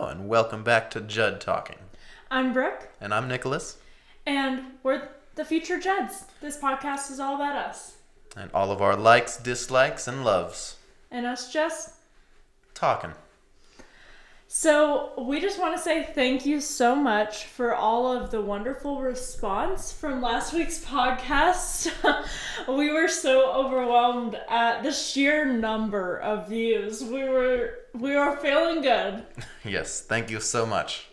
Hello, and welcome back to Jud Talking. I'm Brooke. And I'm Nicholas. And we're the future Juds. This podcast is all about us. And all of our likes, dislikes, and loves. And us just talking. So we just want to say thank you so much for all of the wonderful response from last week's podcast. We were so overwhelmed at the sheer number of views. We were feeling good. Yes, thank you so much.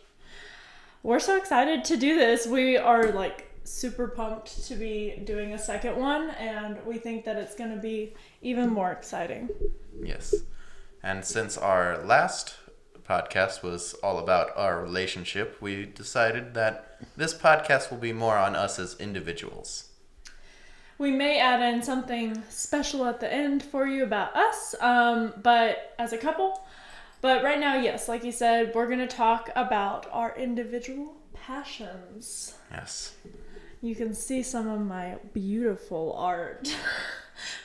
We're so excited to do this. We are super pumped to be doing a second one, and we think that it's going to be even more exciting. Yes. And since our last podcast was all about our relationship, we decided that this podcast will be more on us as individuals. We may add in something special at the end for you about us, but as a couple. But right now, yes, like you said, we're going to talk about our individual passions. Yes. You can see some of my beautiful art.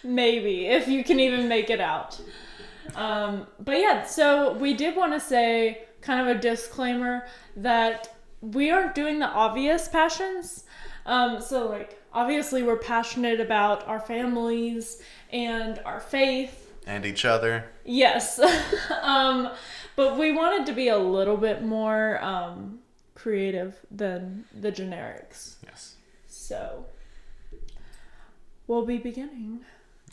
Maybe, if you can even make it out. But yeah, so we did want to say kind of a disclaimer that we aren't doing the obvious passions. Obviously we're passionate about our families and our faith. And each other. Yes. But we wanted to be a little bit more creative than the generics. Yes. So we'll be beginning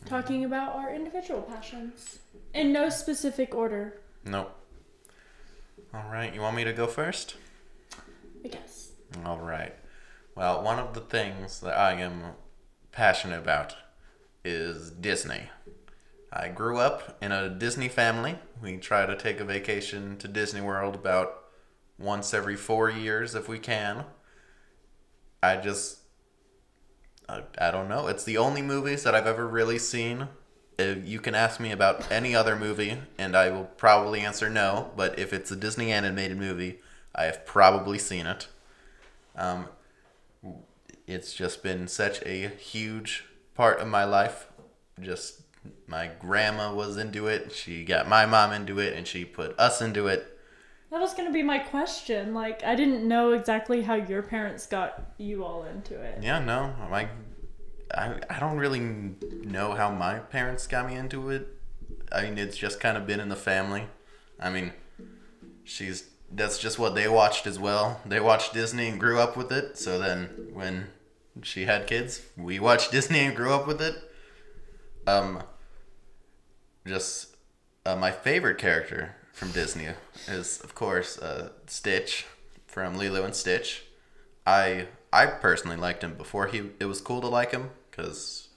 talking about our individual passions. In no specific order. Nope. All right, you want me to go first? I guess. All right. Well, one of the things that I am passionate about is Disney. I grew up in a Disney family. We try to take a vacation to Disney World about once every 4 years if we can. I don't know. It's the only movies that I've ever really seen. You can ask me about any other movie, and I will probably answer no. But if it's a Disney animated movie, I have probably seen it. It's just been such a huge part of my life. Just my grandma was into it. She got my mom into it, and she put us into it. That was going to be my question. I didn't know exactly how your parents got you all into it. Yeah, no. I don't really know how my parents got me into it. I mean, it's just kind of been in the family. I mean, that's just what they watched as well. They watched Disney and grew up with it. So then when she had kids, we watched Disney and grew up with it. My favorite character from Disney is, of course, Stitch from Lilo and Stitch. I personally liked him before it was cool to like him, because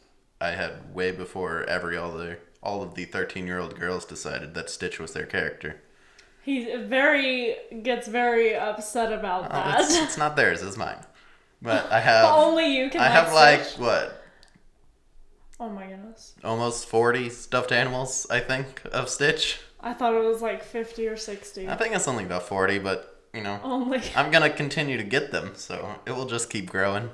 I had way before all of the 13-year-old girls decided that Stitch was their character. He gets very upset about that. It's not theirs, it's mine. But I have only you can. I have Stitch. what? Oh my goodness. Almost 40 stuffed animals, I think, of Stitch. I thought it was 50 or 60. I think it's only about 40, but only. I'm gonna continue to get them, so it will just keep growing.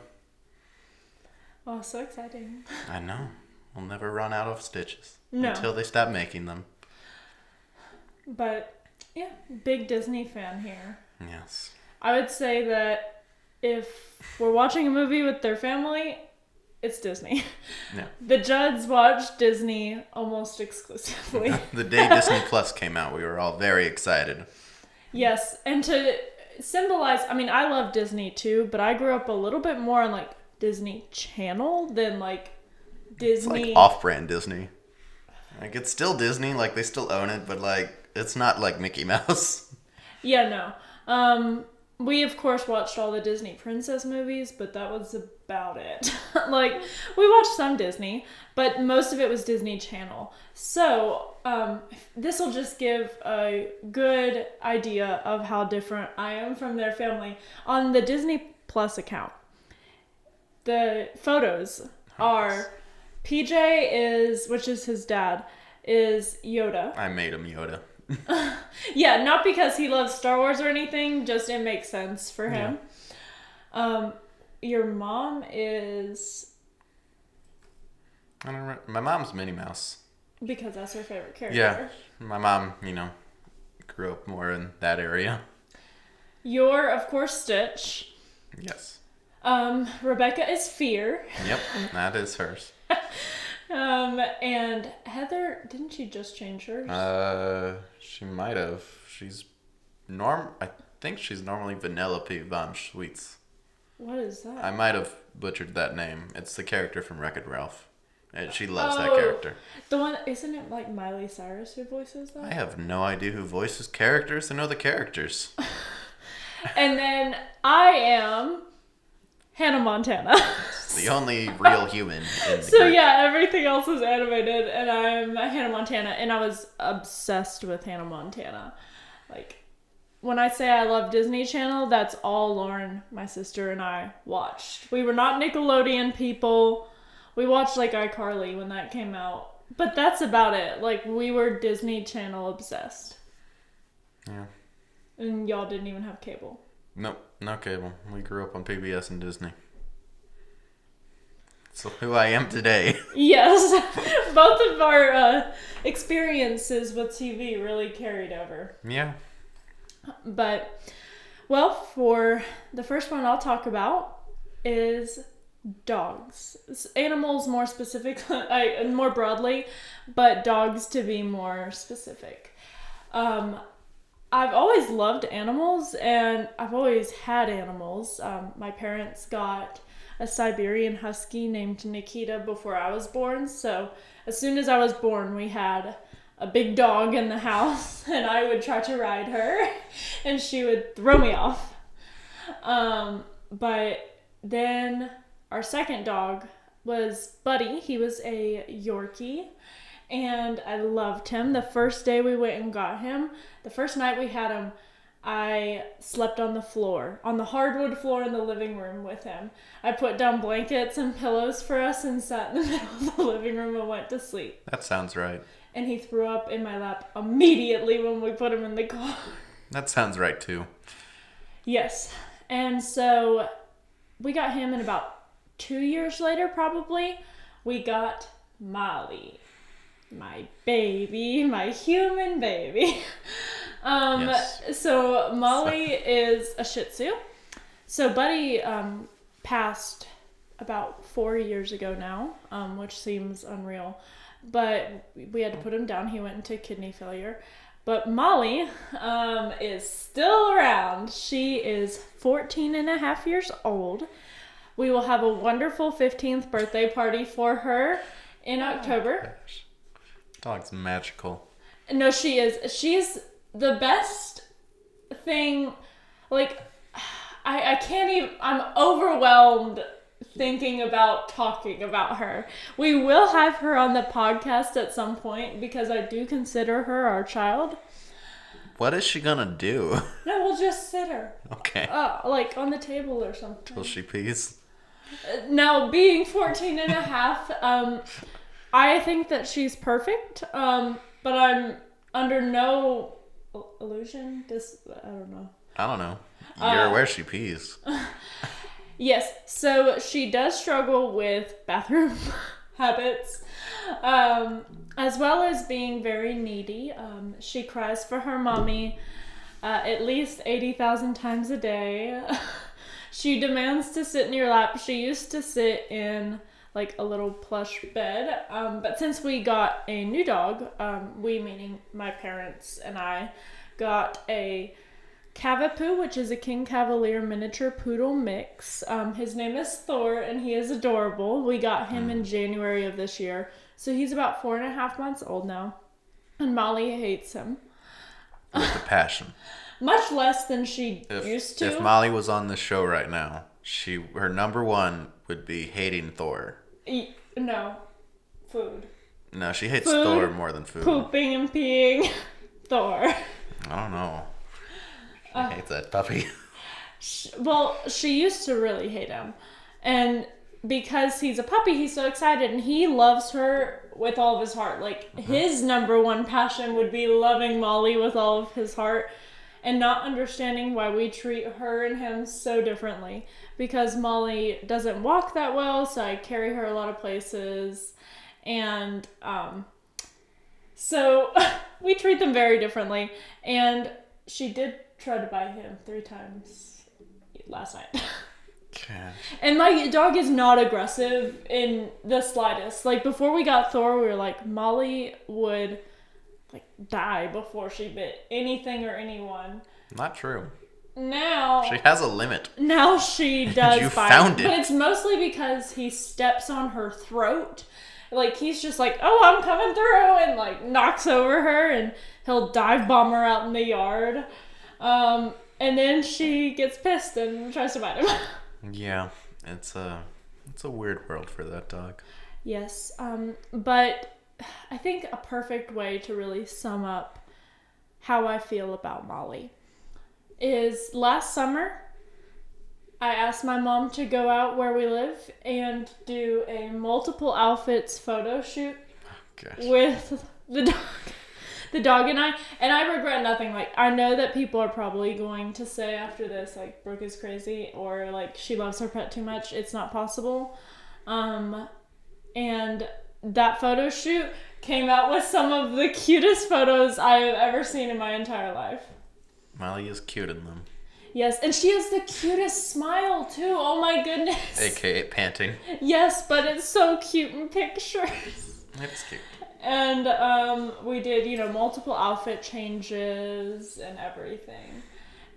Oh, so exciting. I know. We'll never run out of Stitches. No. Until they stop making them. But, yeah, big Disney fan here. Yes. I would say that if we're watching a movie with their family, it's Disney. Yeah. The Judds watch Disney almost exclusively. The day Disney Plus came out, we were all very excited. Yes, and to symbolize, I love Disney too, but I grew up a little bit more on Disney Channel than Disney. It's off-brand Disney. It's still Disney, they still own it, but it's not like Mickey Mouse. Yeah, no. We of course watched all the Disney princess movies, but that was about it. We watched some Disney, but most of it was Disney Channel. So, this will just give a good idea of how different I am from their family. On the Disney Plus account, the photos are PJ which is his dad, is Yoda. I made him Yoda. Yeah, not because he loves Star Wars or anything, just it makes sense for him. Yeah. Your mom is... I don't know. My mom's Minnie Mouse. Because that's her favorite character. Yeah. My mom, grew up more in that area. You're, of course, Stitch. Yes. Rebecca is Fear. Yep, that is hers. And Heather, didn't she just change hers? She might have. I think she's normally Vanellope von Schweetz. What is that? I might have butchered that name. It's the character from Wreck-It Ralph. And she loves that character. The one, isn't it like Miley Cyrus who voices that? I have no idea who voices characters. I know the characters. And then I am Hannah Montana. The only real human in the So group. yeah, everything else is animated, and I'm Hannah Montana, and I was obsessed with Hannah Montana. Like, when I say I love Disney Channel, that's all Lauren, my sister, and I watched. We were not Nickelodeon people. We watched like iCarly when that came out, but that's about it. Like, we were Disney Channel obsessed. Yeah. And y'all didn't even have cable. Nope, no cable. We grew up on PBS and Disney. So who I am today. Yes, both of our experiences with TV really carried over. Yeah. But, well, for the first one I'll talk about is dogs. Animals more specifically, more broadly, but dogs to be more specific. I've always loved animals, and I've always had animals. My parents got a Siberian Husky named Nikita before I was born, so as soon as I was born, we had a big dog in the house, and I would try to ride her, and she would throw me off. But then our second dog was Buddy. He was a Yorkie, and I loved him. The first day we went and got him, the first night we had him, I slept on the floor, on the hardwood floor in the living room with him. I put down blankets and pillows for us and sat in the middle of the living room and went to sleep. That sounds right. And he threw up in my lap immediately when we put him in the car. That sounds right too. Yes. And so we got him, and about 2 years later, probably, we got Molly. My baby, my human baby. Yes. So Molly is a Shih Tzu. So Buddy passed about 4 years ago now, which seems unreal. But we had to put him down. He went into kidney failure. But Molly is still around. She is 14 and a half years old. We will have a wonderful 15th birthday party for her in October. Gosh. Dog's magical. No, she is. She's the best thing. Like, I can't even, I'm overwhelmed thinking about talking about her. We will have her on the podcast at some point because I do consider her our child. What is she gonna do? No, we'll just sit her. Okay. Like on the table or something. Till she pees? Now, being 14 and a half, I think that she's perfect, but I'm under no illusion. I don't know. I don't know. You're aware she pees. Yes, so she does struggle with bathroom habits, as well as being very needy. She cries for her mommy at least 80,000 times a day. She demands to sit in your lap. She used to sit in like a little plush bed, but since we got a new dog, we, meaning my parents and I, got a Cavapoo, which is a King Cavalier miniature poodle mix. His name is Thor, and he is adorable. We got him in January of this year, so he's about 4.5 months old now, and Molly hates him. With a passion. Much less than she used to. If Molly was on the show right now, her number one would be hating Thor. No. Food. No, she hates Food, Thor more than food. Pooping and peeing. Thor. I don't know. She hates that puppy. Well, she used to really hate him. And because he's a puppy, he's so excited, and he loves her with all of his heart. Like, his number one passion would be loving Molly with all of his heart and not understanding why we treat her and him so differently. Because Molly doesn't walk that well, so I carry her a lot of places. And So we treat them very differently. And she did try to bite him 3 times last night. Gosh. And my dog is not aggressive in the slightest. Like, before we got Thor, we were like, Molly would, like, die before she bit anything or anyone. Not true. Now... She has a limit. Now she does You bite. found it. But it's mostly because he steps on her throat. Like, he's just like, oh, I'm coming through, and, like, knocks over her, and he'll dive bomb her out in the yard. And then she gets pissed and tries to bite him. Yeah, it's a weird world for that dog. Yes, but I think a perfect way to really sum up how I feel about Molly is last summer, I asked my mom to go out where we live and do a multiple outfits photo shoot with the dog and I regret nothing. Like, I know that people are probably going to say after this, like, Brooke is crazy, or like, she loves her pet too much. It's not possible. And that photo shoot came out with some of the cutest photos I have ever seen in my entire life. Molly is cute in them. Yes, and she has the cutest smile too. Oh my goodness. AKA panting. Yes, but it's so cute in pictures. It's cute. And we did, multiple outfit changes and everything.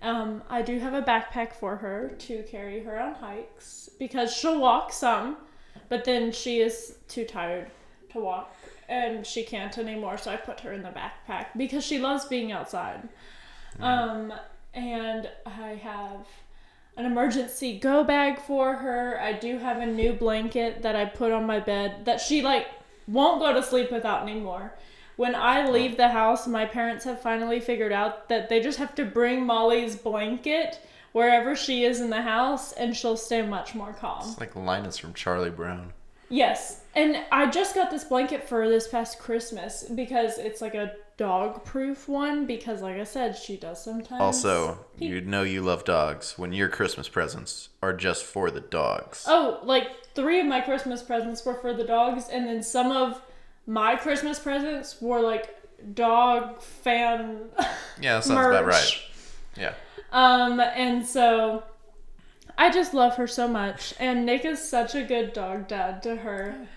I do have a backpack for her to carry her on hikes because she'll walk some, but then she is too tired to walk and she can't anymore. So I put her in the backpack because she loves being outside. And I have an emergency go bag for her. I do have a new blanket that I put on my bed that she, like, won't go to sleep without anymore. When I leave the house, my parents have finally figured out that they just have to bring Molly's blanket wherever she is in the house, and she'll stay much more calm. It's like Linus from Charlie Brown. Yes, and I just got this blanket for this past Christmas because it's like a dog-proof one because, like I said, she does sometimes. Also, you know you love dogs when your Christmas presents are just for the dogs. Oh, like 3 of my Christmas presents were for the dogs, and then some of my Christmas presents were like dog fan Yeah, that sounds about right. Yeah. And so I just love her so much, and Nick is such a good dog dad to her.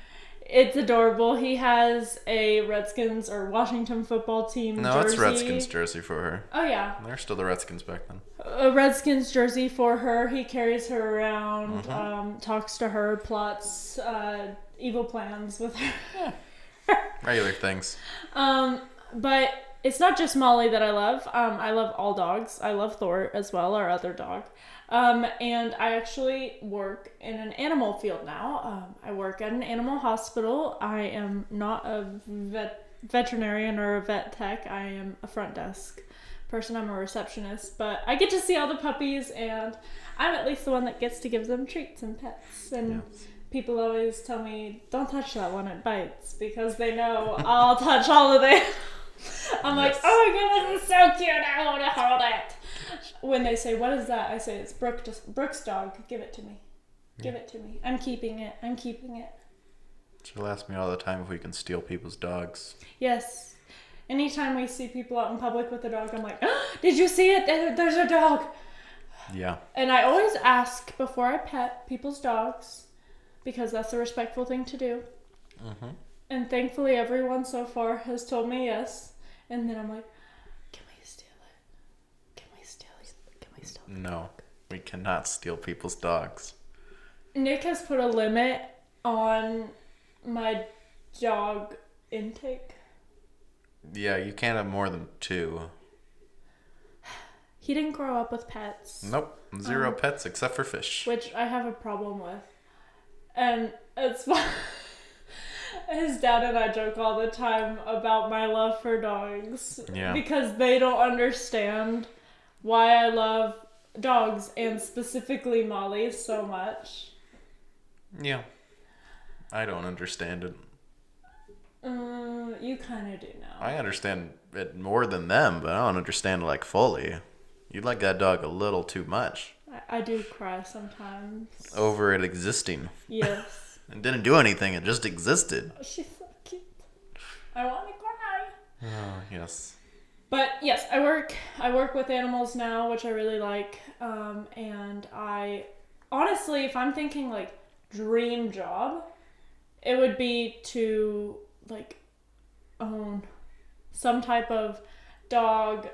It's adorable. He has a Redskins or Washington football team jersey. No, it's Redskins jersey for her. Oh, yeah. They're still the Redskins back then. A Redskins jersey for her. He carries her around, talks to her, plots evil plans with her. Yeah. Regular things. But it's not just Molly that I love. I love all dogs. I love Thor as well, our other dog. And I actually work in an animal field now. I work at an animal hospital. I am not a veterinarian or a vet tech. I am a front desk person. I'm a receptionist. But I get to see all the puppies, and I'm at least the one that gets to give them treats and pets. And people always tell me, don't touch that one, it bites. Because they know I'll touch all of them. I'm like, oh my goodness, it's so cute. I want to hold it. When they say, what is that? I say, it's Brooke's dog. Give it to me. Give it to me. I'm keeping it. I'm keeping it. She'll ask me all the time if we can steal people's dogs. Yes. Anytime we see people out in public with a dog, I'm like, oh, did you see it? There's a dog. Yeah. And I always ask before I pet people's dogs because that's a respectful thing to do. Mm-hmm. And thankfully, everyone so far has told me yes. And then I'm like, can we steal it? Can we steal it? Can we steal it? No, we cannot steal people's dogs. Nick has put a limit on my dog intake. Yeah, you can't have more than 2. He didn't grow up with pets. Nope. 0 pets except for fish. Which I have a problem with. And it's fun. His dad and I joke all the time about my love for dogs. Yeah. Because they don't understand why I love dogs, and specifically Molly, so much. Yeah. I don't understand it. You kind of do now. I understand it more than them, but I don't understand it, like, fully. You like that dog a little too much. I do cry sometimes. Over it existing. Yes. It didn't do anything, it just existed. Oh, she's so cute. I want to cry. Oh, yes. But yes, I work with animals now, which I really like. And I honestly, if I'm thinking like dream job, it would be to like own some type of dog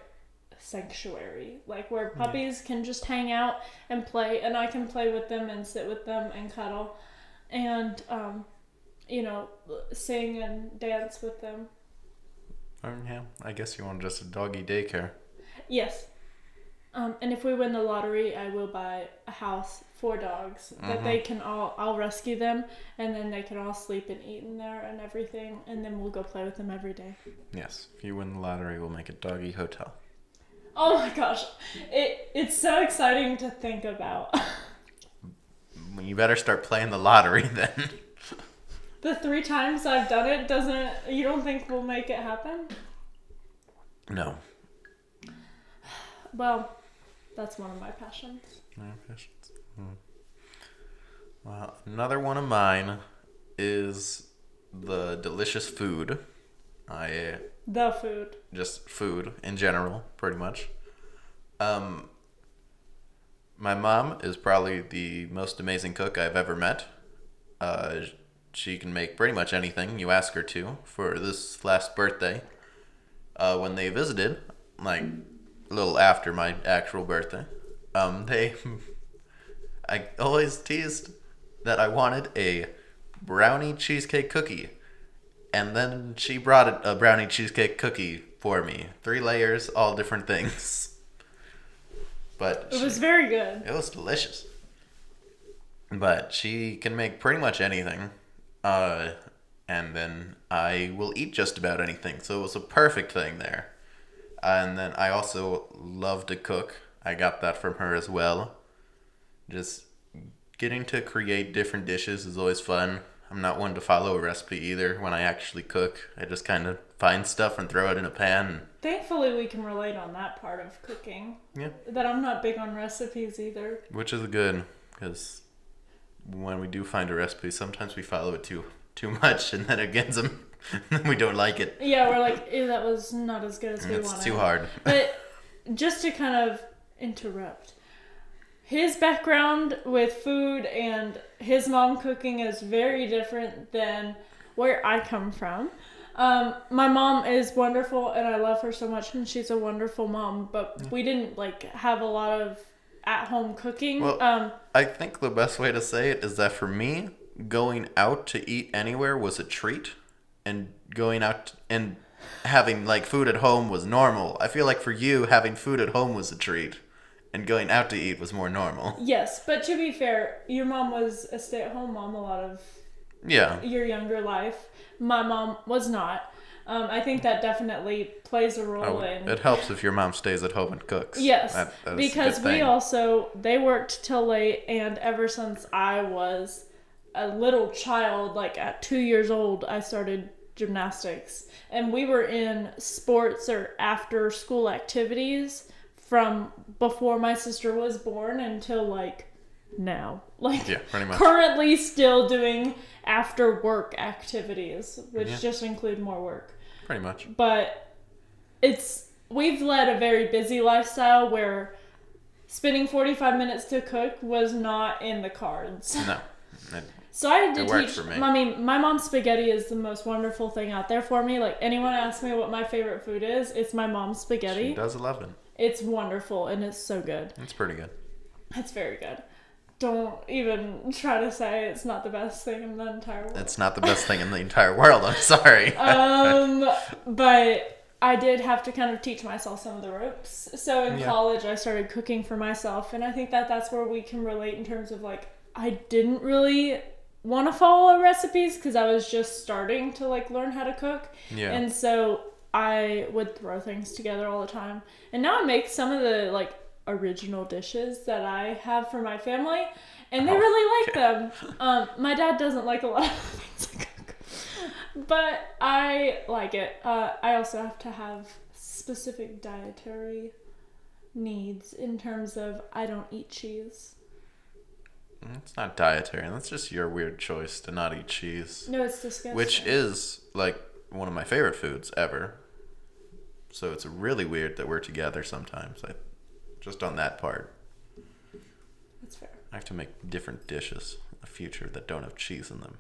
sanctuary, like where puppies can just hang out and play, and I can play with them and sit with them and cuddle, and sing and dance with them. Yeah, I guess you want just a doggy daycare. Yes. And if we win the lottery, I will buy a house for dogs that they can I'll rescue them, and then they can all sleep and eat in there and everything, and then we'll go play with them every day. Yes, if you win the lottery, we'll make a doggy hotel. Oh my gosh. It's so exciting to think about. You better start playing the lottery then. The 3 times I've done it you don't think we'll make it happen? No. Well, that's one of my passions. Well, another one of mine is the delicious food. The food. Just food in general, pretty much. My mom is probably the most amazing cook I've ever met. She can make pretty much anything you ask her to. For this last birthday, when they visited, like a little after my actual birthday, I always teased that I wanted a brownie cheesecake cookie, and then she brought a brownie cheesecake cookie for me. 3 layers, all different things. But it was very good. It was delicious. But she can make pretty much anything. And then I will eat just about anything. So it was a perfect thing there. And then I also love to cook. I got that from her as well. Just getting to create different dishes is always fun. I'm not one to follow a recipe either when I actually cook. I just kind of find stuff and throw it in a pan. Thankfully, we can relate on that part of cooking. Yeah. That I'm not big on recipes either. Which is good, because when we do find a recipe, sometimes we follow it too much, and then it gets them, we don't like it. Yeah, we're like, ew, that was not as good as we wanted. It's too hard. But just to kind of interrupt, his background with food and his mom cooking is very different than where I come from. My mom is wonderful, and I love her so much, and she's a wonderful mom, but we didn't have a lot of at-home cooking. Well, I think the best way to say it is that for me, going out to eat anywhere was a treat, and going out and having food at home was normal. I feel like for you, having food at home was a treat, and going out to eat was more normal. Yes, but to be fair, your mom was a stay-at-home mom a lot of your younger life. My mom was not. I think that definitely plays a role in... It helps if your mom stays at home and cooks. Yes, that because they worked till late, and ever since I was a little child, at 2 years old, I started gymnastics. And we were in sports or after school activities from before my sister was born until now. Yeah, pretty much. Currently still doing after work activities, which just include more work. Pretty much. But we've led a very busy lifestyle where spending 45 minutes to cook was not in the cards. No. So I had to teach. For me. I mean, my mom's spaghetti is the most wonderful thing out there for me. Anyone asks me what my favorite food is, it's my mom's spaghetti. She does love it. It's wonderful, and it's so good. It's pretty good. It's very good. Don't even try to say it's not the best thing in the entire world. It's not the best thing in the entire world. I'm sorry. But I did have to kind of teach myself some of the ropes. So in college, I started cooking for myself, and I think that's where we can relate in terms of I didn't really want to follow recipes because I was just starting to learn how to cook. Yeah. And so I would throw things together all the time. And now I make some of the original dishes that I have for my family, and they really like them. My dad doesn't like a lot of things I cook, but I like it. I also have to have specific dietary needs in terms of I don't eat cheese. It's not dietary. That's just your weird choice to not eat cheese. No, it's disgusting. Which is one of my favorite foods ever. So it's really weird that we're together sometimes. Just on that part. That's fair. I have to make different dishes in the future that don't have cheese in them.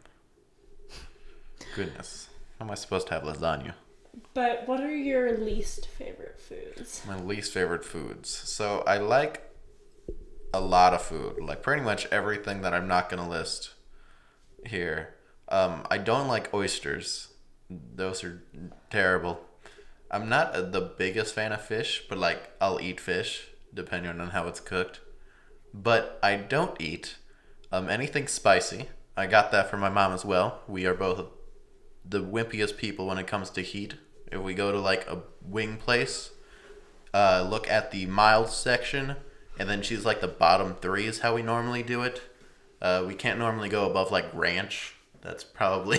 Goodness. How am I supposed to have lasagna? But what are your least favorite foods? My least favorite foods. So I like a lot of food. Like pretty much everything that I'm not going to list here. I don't like oysters. Those are terrible. I'm not the biggest fan of fish, but like I'll eat fish depending on how it's cooked. But I don't eat anything spicy. I got that from my mom as well. We are both the wimpiest people when it comes to heat. If we go to like a wing place, look at the mild section, and then choose like the bottom 3 is how we normally do it. We can't normally go above like ranch. That's probably...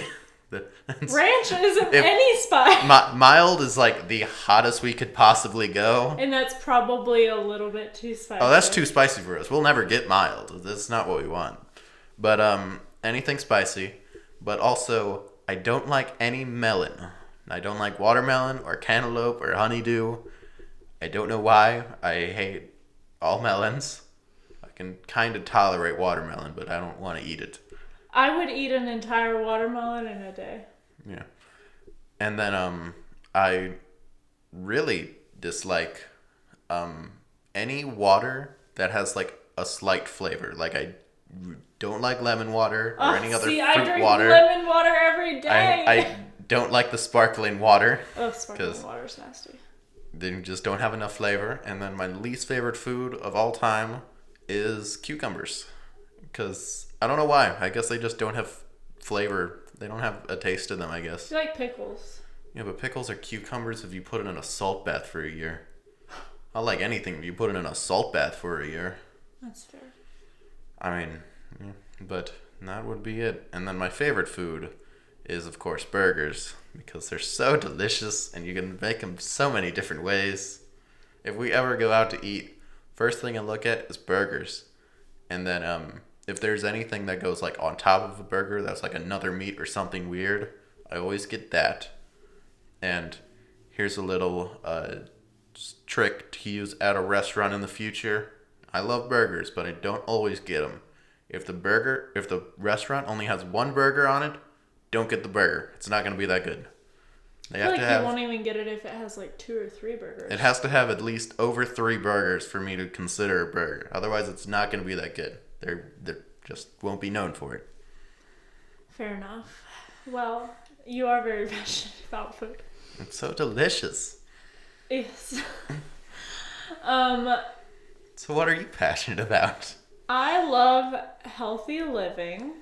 Ranch isn't any spice. Mild is like the hottest we could possibly go. And that's probably a little bit too spicy. Oh, that's too spicy for us. We'll never get mild. That's not what we want. But anything spicy. But also, I don't like any melon. I don't like watermelon or cantaloupe or honeydew. I don't know why. I hate all melons. I can kind of tolerate watermelon, but I don't want to eat it. I would eat an entire watermelon in a day. Yeah. And then I really dislike any water that has like a slight flavor. Like I don't like lemon water or any other fruit I drink water. lemon water every day. I don't like the sparkling water. Oh, sparkling water's nasty. They just don't have enough flavor. And then my least favorite food of all time is cucumbers. Because I don't know why. I guess they just don't have flavor. They don't have a taste to them, I guess. You like pickles. Yeah, but pickles are cucumbers if you put it in a salt bath for a year. I like anything if you put it in a salt bath for a year. That's fair. I mean, yeah, but that would be it. And then my favorite food is, of course, burgers. Because they're so delicious and you can make them so many different ways. If we ever go out to eat, first thing I look at is burgers. And then if there's anything that goes like on top of a burger that's like another meat or something weird, I always get that. And here's a little trick to use at a restaurant in the future. I love burgers, but I don't always get them. If the restaurant only has one burger on it, don't get the burger. It's not going to be that good. I feel like you won't even get it if it has like 2 or 3 burgers. It has to have at least over 3 burgers for me to consider a burger. Otherwise, it's not going to be that good. They just won't be known for it. Fair enough. Well, you are very passionate about food. It's so delicious. Yes. So what are you passionate about? I love healthy living.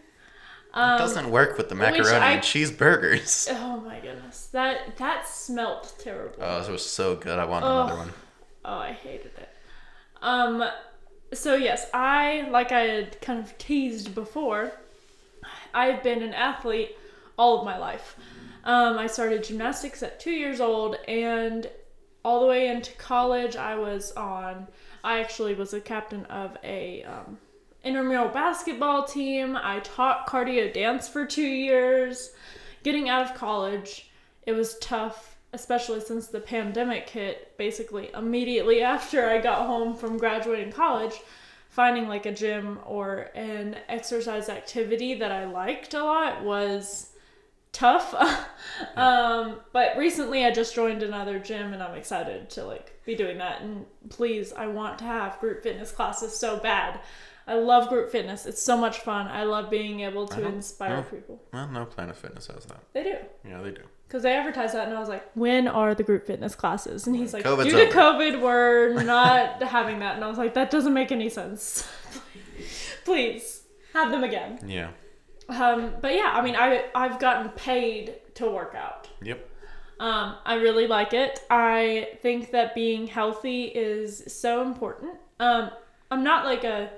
It doesn't work with the macaroni and cheeseburgers. Oh my goodness. That smelled terrible. Oh, it was so good. I want another one. Oh, I hated it. So yes, like I had kind of teased before, I've been an athlete all of my life. I started gymnastics at 2 years old, and all the way into college I actually was a captain of a intramural basketball team. I taught cardio dance for 2 years. Getting out of college, it was tough, especially since the pandemic hit basically immediately after I got home from graduating college. Finding like a gym or an exercise activity that I liked a lot was tough. But recently I just joined another gym and I'm excited to like be doing that. And please, I want to have group fitness classes so bad. I love group fitness. It's so much fun. I love being able to inspire people. Well, no Planet Fitness has that. They do. Yeah, they do. Because they advertise that, and I was like, when are the group fitness classes? And he's like, COVID's due to over. COVID, we're not having that. And I was like, that doesn't make any sense. Please, have them again. Yeah. But yeah, I mean, I've gotten paid to work out. Yep. I really like it. I think that being healthy is so important. I'm not like a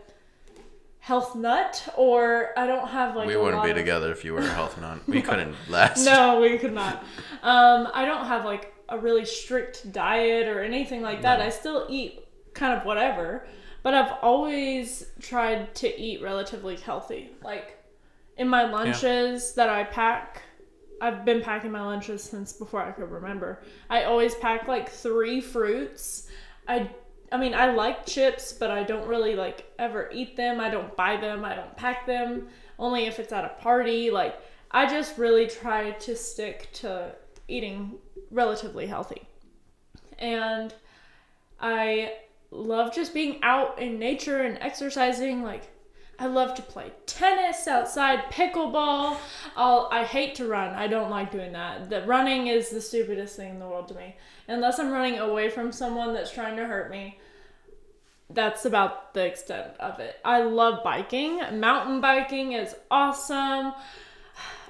health nut, or I don't have like we wouldn't be together if you were a health nut. We couldn't last. No, we could not. I don't have like a really strict diet or anything like that. I still eat kind of whatever, but I've always tried to eat relatively healthy. Like in my lunches that I pack, I've been packing my lunches since before I could remember. I always pack like 3 fruits. I mean, I like chips, but I don't really like ever eat them. I don't buy them. I don't pack them. Only if it's at a party. Like, I just really try to stick to eating relatively healthy. And I love just being out in nature and exercising. Like, I love to play tennis outside, pickleball. I hate to run. I don't like doing that. The running is the stupidest thing in the world to me. Unless I'm running away from someone that's trying to hurt me. That's about the extent of it. I love biking. Mountain biking is awesome.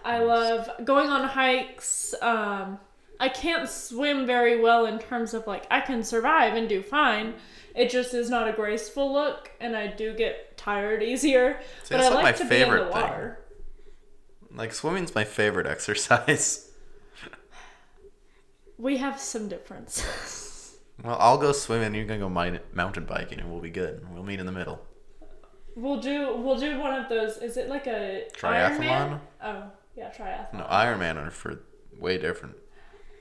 I love going on hikes. I can't swim very well in terms of like, I can survive and do fine. It just is not a graceful look, and I do get tired easier. See, but that's I like like my to be in favorite the water. thing. Like, swimming's my favorite exercise. We have some differences. Well, I'll go swimming, you're gonna go mountain biking, and we'll be good. We'll meet in the middle. We'll do one of those. Is it like a Triathlon? Ironman? Oh, yeah, triathlon. No, Ironman are for way different.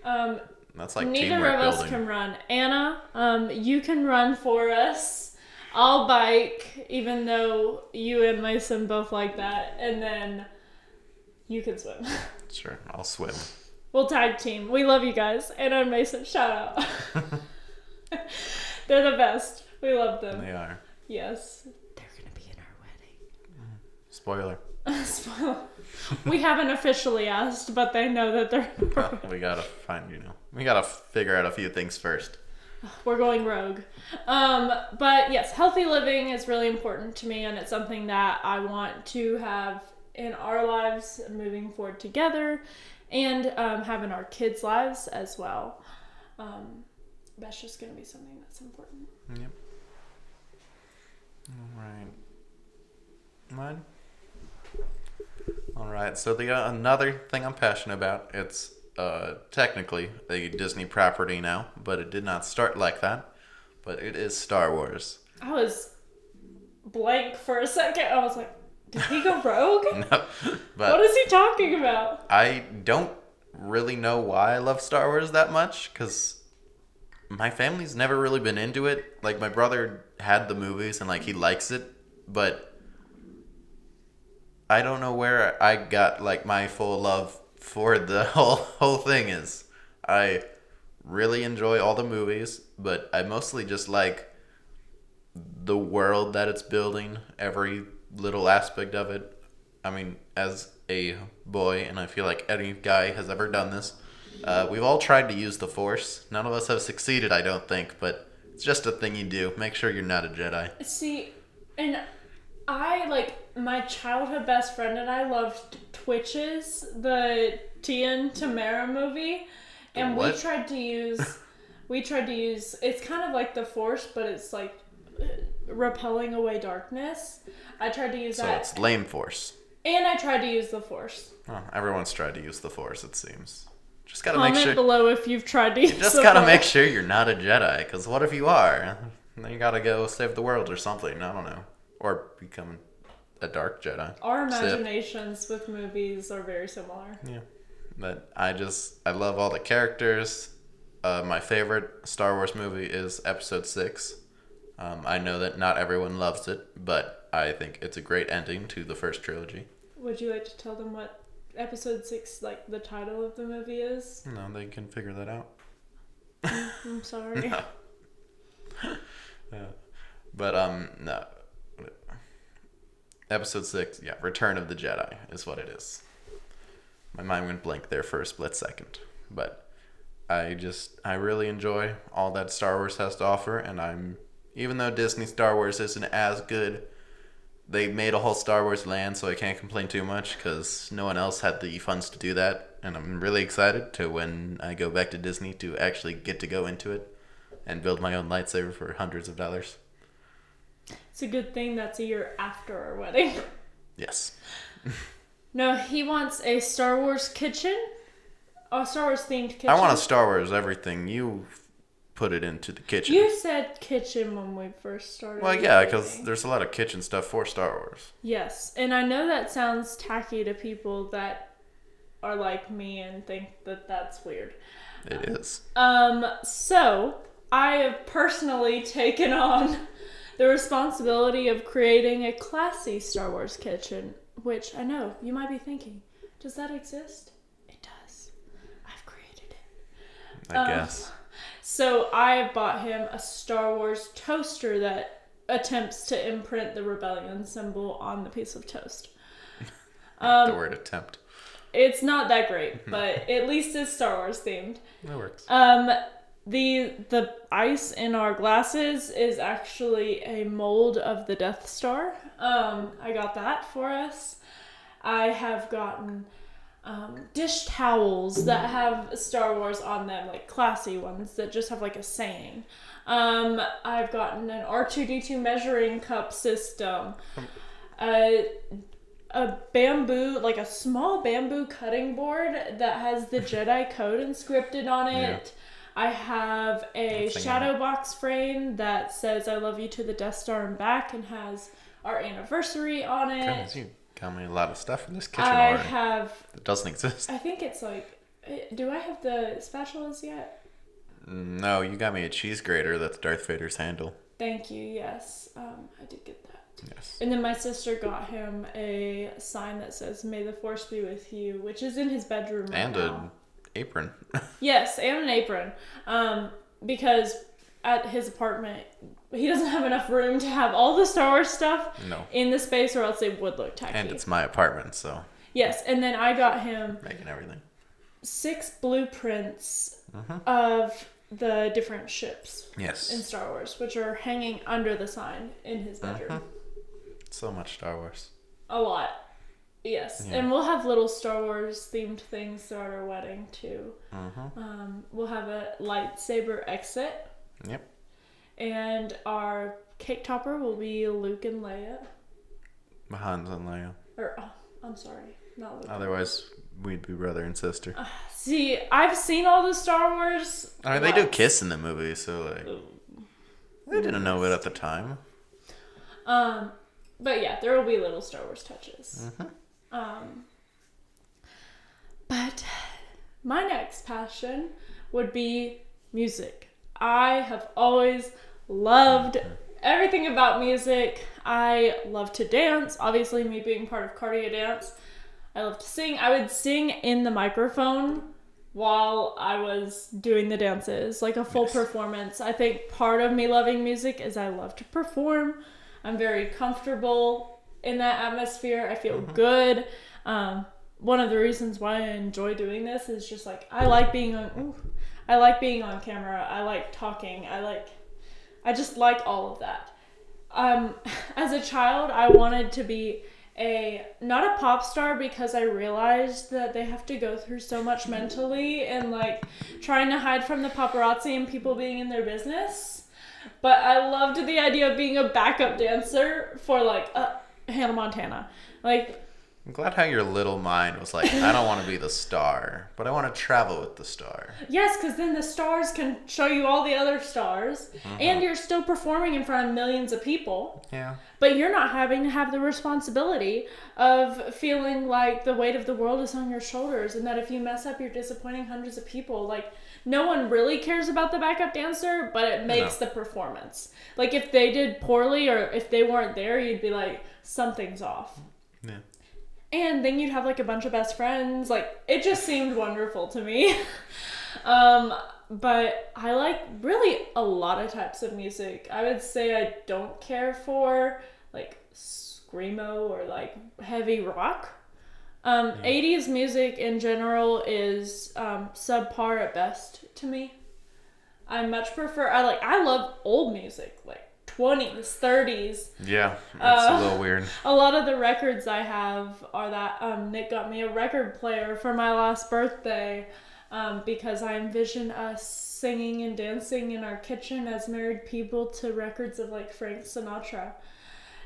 That's like Neither teamwork of us building. can run. Anna, you can run for us. I'll bike, even though you and Mason both like that, and then you can swim. Sure, I'll swim. We'll tag team. We love you guys. Anna and Mason, shout out. They're the best. We love them. They are. Yes. They're going to be in our wedding. Spoiler. Spoiler. We haven't officially asked, but they know that they're in our wedding. We gotta we gotta figure out a few things first. We're going rogue. But yes, healthy living is really important to me, and it's something that I want to have in our lives moving forward together, and have in our kids' lives as well. That's just going to be something that's important. Yep. All right. Mine? All right. So the another thing I'm passionate about, it's technically a Disney property now, but it did not start like that. But it is Star Wars. I was blank for a second. I was like, did he go rogue? No, but what is he talking about? I don't really know why I love Star Wars that much, because my family's never really been into it. Like, my brother had the movies and like he likes it, but I don't know where I got like my full love for the whole thing is. I really enjoy all the movies, but I mostly just like the world that it's building, every little aspect of it. I mean, as a boy, and I feel like any guy has ever done this, we've all tried to use the Force. None of us have succeeded, I don't think, but it's just a thing you do. Make sure you're not a Jedi. See, and I, like, my childhood best friend and I loved Twitches, the Tia and Tamara movie, and what? we tried to use, it's kind of like the Force, but it's like repelling away darkness. I tried to use that. So it's lame Force. And I tried to use the Force. Oh, everyone's tried to use the Force, it seems. Just gotta Comment make sure. below if you've tried to use the Force. Just gotta make sure you're not a Jedi, because what if you are? Then you gotta go save the world or something. I don't know, or become a dark Jedi. Our Sith. imaginations with movies are very similar. Yeah, but I love all the characters. My favorite Star Wars movie is Episode 6. I know that not everyone loves it, but I think it's a great ending to the first trilogy. Would you like to tell them what Episode 6, like, the title of the movie is? No, they can figure that out. I'm sorry. No. But, no. Episode 6, yeah, Return of the Jedi is what it is. My mind went blank there for a split second. But I really enjoy all that Star Wars has to offer, and even though Disney Star Wars isn't as good, they made a whole Star Wars land, so I can't complain too much, because no one else had the funds to do that, and I'm really excited to when I go back to Disney to actually get to go into it and build my own lightsaber for hundreds of dollars. It's a good thing that's a year after our wedding. Yes. No, he wants a Star Wars kitchen. A Star Wars themed kitchen. I want a Star Wars everything. You put it into the kitchen. You said kitchen when we first started. Well, yeah, because there's a lot of kitchen stuff for Star Wars. Yes, and I know that sounds tacky to people that are like me and think that that's weird. It is. So I have personally taken on the responsibility of creating a classy Star Wars kitchen, which I know you might be thinking, does that exist? It does. I've created it. I guess. So I bought him a Star Wars toaster that attempts to imprint the rebellion symbol on the piece of toast. The word attempt. It's not that great, but at least it's Star Wars themed. That works. The ice in our glasses is actually a mold of the Death Star. I got that for us. I have gotten dish towels that have Star Wars on them, like classy ones that just have like a saying. I've gotten an R2-D2 measuring cup system. A bamboo, like a small bamboo cutting board that has the Jedi code inscripted on it. Yeah. I have a shadow box frame that says I love you to the Death Star and back and has our anniversary on it. Goodness, you got me a lot of stuff in this kitchen already. I have... It doesn't exist. I think it's like... Do I have the spatulas yet? No, you got me a cheese grater that's Darth Vader's handle. Thank you, yes. I did get that. Yes. And then my sister got him a sign that says, "May the Force be with you," which is in his bedroom right now. And an apron. Yes, and an apron. Because at his apartment, he doesn't have enough room to have all the Star Wars stuff in the space, or else it would look tacky. And it's my apartment, so... Yes, and then I got him... Making everything. 6 blueprints of the different ships in Star Wars, which are hanging under the sign in his bedroom. So much Star Wars. A lot. Yes. Yeah. And we'll have little Star Wars themed things throughout our wedding too. We'll have a lightsaber exit. Yep. And our cake topper will be Luke and Leia. Hans and Leia. I'm sorry. Not Luke. Otherwise, we'd be brother and sister. See, I've seen all the Star Wars. I mean, they do kiss in the movie, so like... We didn't know it at the time. But yeah, there will be little Star Wars touches. But my next passion would be music. I have always loved everything about music. I love to dance. Obviously, me being part of cardio dance. I love to sing. I would sing in the microphone while I was doing the dances, like a full performance. I think part of me loving music is I love to perform. I'm very comfortable in that atmosphere. I feel good. One of the reasons why I enjoy doing this is just like I like being on camera. I like talking. I just like all of that. As a child, I wanted to be not a pop star because I realized that they have to go through so much mentally and like trying to hide from the paparazzi and people being in their business. But I loved the idea of being a backup dancer for like Hannah Montana. Like, I'm glad how your little mind was like, I don't want to be the star, but I want to travel with the star. Yes, because then the stars can show you all the other stars, and you're still performing in front of millions of people. Yeah. But you're not having to have the responsibility of feeling like the weight of the world is on your shoulders, and that if you mess up, you're disappointing hundreds of people. Like, no one really cares about the backup dancer, but it makes the performance. Like, if they did poorly or if they weren't there, you'd be like, something's off. Yeah. And then you'd have like a bunch of best friends. Like, it just seemed wonderful to me. But I like really a lot of types of music. I would say I don't care for like screamo or like heavy rock. 80s music in general is subpar at best to me. I much prefer, I love old music, like 20s, 30s. Yeah, that's a little weird. A lot of the records I have are that Nick got me a record player for my last birthday because I envision us singing and dancing in our kitchen as married people to records of like Frank Sinatra.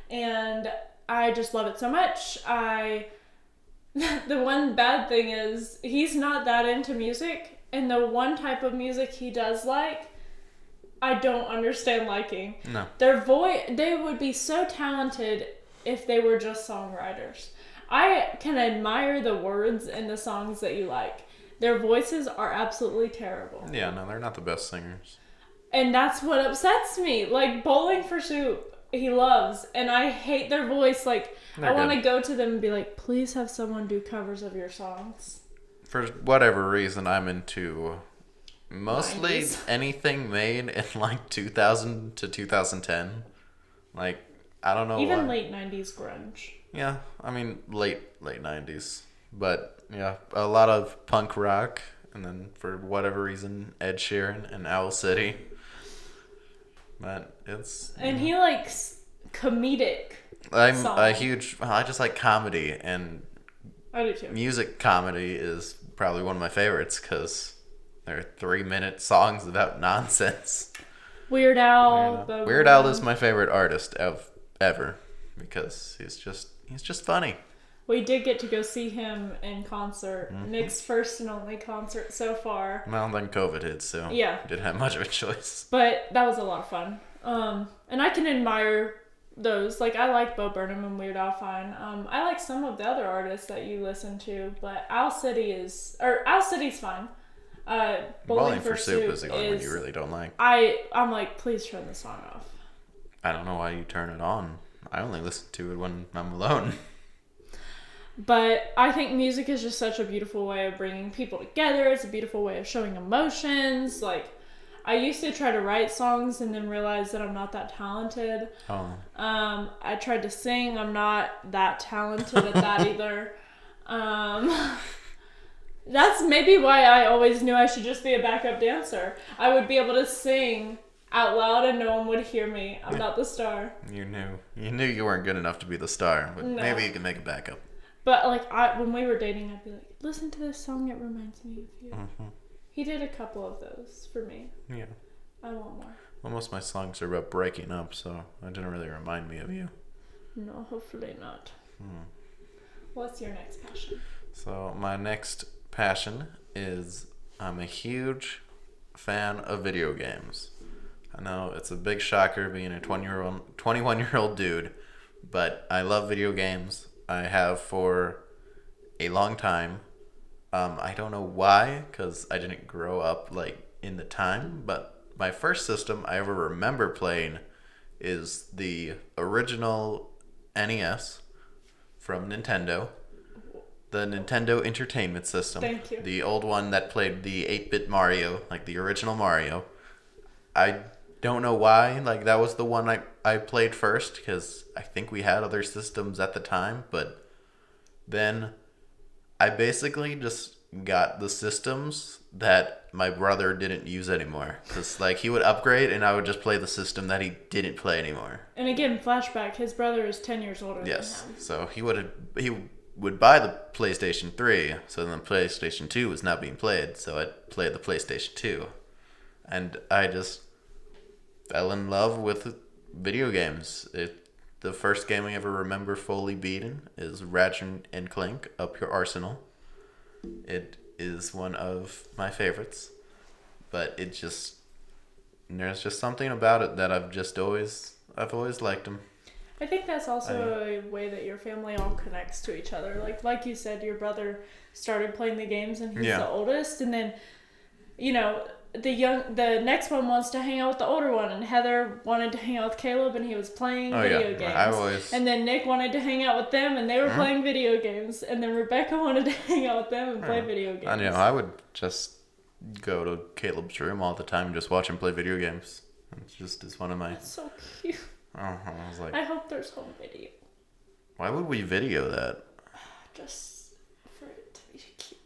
And I just love it so much. The one bad thing is he's not that into music, and the one type of music he does like, I don't understand liking. No. Their voice, they would be so talented if they were just songwriters. I can admire the words in the songs that you like. Their voices are absolutely terrible. Yeah, no, they're not the best singers. And that's what upsets me. Like, Bowling for Soup, he loves, and I hate their voice. Like, I want to go to them and be like, please have someone do covers of your songs. For whatever reason, I'm into mostly 90s. anything made in like 2000 to 2010. Like, I don't know. Even late 90s grunge. Yeah, I mean, late 90s. But, yeah, a lot of punk rock. And then, for whatever reason, Ed Sheeran and Owl City. But it's... And he likes comedic I'm songs. a huge... I just like comedy. And I do too. music comedy is probably one of my favorites. Because they're 3-minute songs about nonsense. Weird Al. Weird Al is my favorite artist ever. Because he's just funny. We did get to go see him in concert. Mm-hmm. Nick's first and only concert so far. Well, then COVID hit, so yeah, didn't have much of a choice. But that was a lot of fun. And I can admire those. Like, I like Bo Burnham and Weird Al fine. I like some of the other artists that you listen to, but Owl City's fine. Bowling for Soup is the only one you really don't like. I'm like, please turn the song off. I don't know why you turn it on. I only listen to it when I'm alone. But I think music is just such a beautiful way of bringing people together. It's a beautiful way of showing emotions. Like, I used to try to write songs and then realize that I'm not that talented. Oh. I tried to sing. I'm not that talented at that either. That's maybe why I always knew I should just be a backup dancer. I would be able to sing out loud and no one would hear me. I'm not the star. You knew you weren't good enough to be the star, but no. Maybe you can make a backup. But like, when we were dating, I'd be like, listen to this song, it reminds me of you. Mm-hmm. He did a couple of those for me. Yeah. I want more. Well, most of my songs are about breaking up, so it didn't really remind me of you. No, hopefully not. What's your next passion? So my next passion is I'm a huge fan of video games. I know it's a big shocker being a 21-year-old dude, but I love video games. I have for a long time. I don't know why, because I didn't grow up like in the time, but my first system I ever remember playing is the original NES from Nintendo. The Nintendo Entertainment System. Thank you. The old one that played the 8-bit Mario, like the original Mario. I don't know why, like that was the one I played first, because I think we had other systems at the time, but then I basically just got the systems that my brother didn't use anymore, because like he would upgrade and I would just play the system that he didn't play anymore. And again, flashback, his brother is 10 years older than him. So he would buy the PlayStation 3, so then the PlayStation 2 was not being played, so I'd play the PlayStation 2. And I just fell in love with video games. The first game I ever remember fully beating is Ratchet and Clank Up Your Arsenal. It is one of my favorites, but there's just something about it that I've always liked them. I think that's also a way that your family all connects to each other. Like you said, your brother started playing the games and he's the oldest, and then the next one wants to hang out with the older one, and Heather wanted to hang out with Caleb and he was playing video games. And then Nick wanted to hang out with them and they were playing video games, and then Rebecca wanted to hang out with them and play video games. I know, I would just go to Caleb's room all the time and just watch him play video games. It's one of my... That's so cute. I was like, I hope there's home video. Why would we video that? Just for it to be cute.